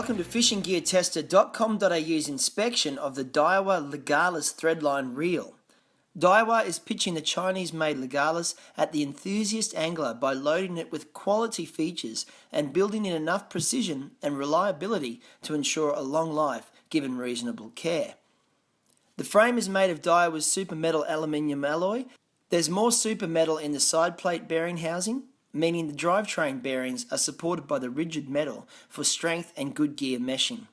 Welcome to FishingGearTester.com.au's inspection of the Daiwa Legalis threadline reel. Daiwa is pitching the Chinese-made Legalis at the enthusiast angler by loading it with quality features and building in enough precision and reliability to ensure a long life given reasonable care. The frame is made of Daiwa's super metal aluminium alloy. There's more super metal in the sideplate bearing housing, meaning the drivetrain bearings are supported by the rigid metal for strength and good gear meshing.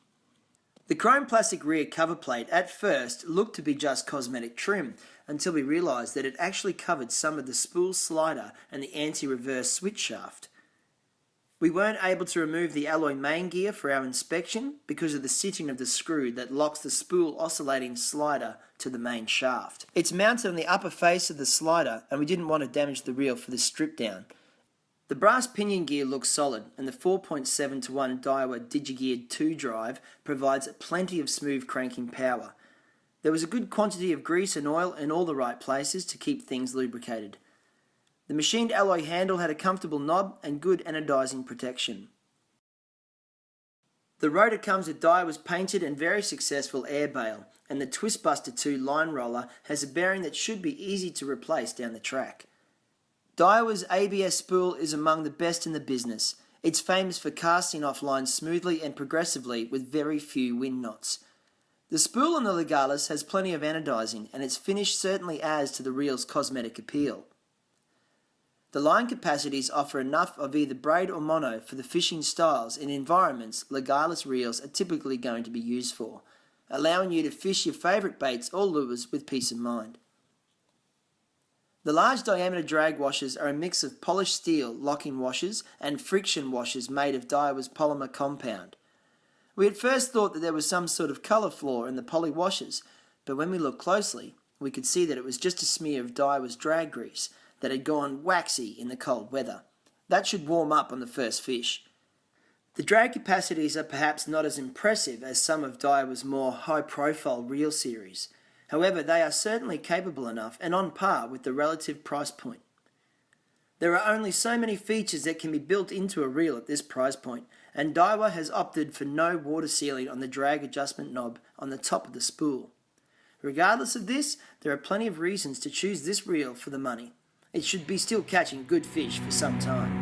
The chrome plastic rear cover plate at first looked to be just cosmetic trim until we realised that it actually covered some of the spool slider and the anti-reverse switch shaft. We weren't able to remove the alloy main gear for our inspection because of the sitting of the screw that locks the spool oscillating slider to the main shaft. It's mounted on the upper face of the slider and we didn't want to damage the reel for the strip down. The brass pinion gear looks solid and the 4.7:1 Daiwa DigiGear 2 drive provides plenty of smooth cranking power. There was a good quantity of grease and oil in all the right places to keep things lubricated. The machined alloy handle had a comfortable knob and good anodizing protection. The rotor comes with Daiwa's painted and very successful air bail, and the Twistbuster 2 line roller has a bearing that should be easy to replace down the track. Daiwa's ABS spool is among the best in the business. It's famous for casting off lines smoothly and progressively with very few wind knots. The spool on the Legalis has plenty of anodizing and its finish certainly adds to the reel's cosmetic appeal. The line capacities offer enough of either braid or mono for the fishing styles and environments Legalis reels are typically going to be used for, allowing you to fish your favourite baits or lures with peace of mind. The large diameter drag washers are a mix of polished steel locking washers and friction washers made of Daiwa's polymer compound. We at first thought that there was some sort of colour flaw in the poly washers, but when we looked closely, we could see that it was just a smear of Daiwa's drag grease that had gone waxy in the cold weather. That should warm up on the first fish. The drag capacities are perhaps not as impressive as some of Daiwa's more high-profile reel series. However, they are certainly capable enough and on par with the relative price point. There are only so many features that can be built into a reel at this price point, and Daiwa has opted for no water sealing on the drag adjustment knob on the top of the spool. Regardless of this, there are plenty of reasons to choose this reel for the money. It should be still catching good fish for some time.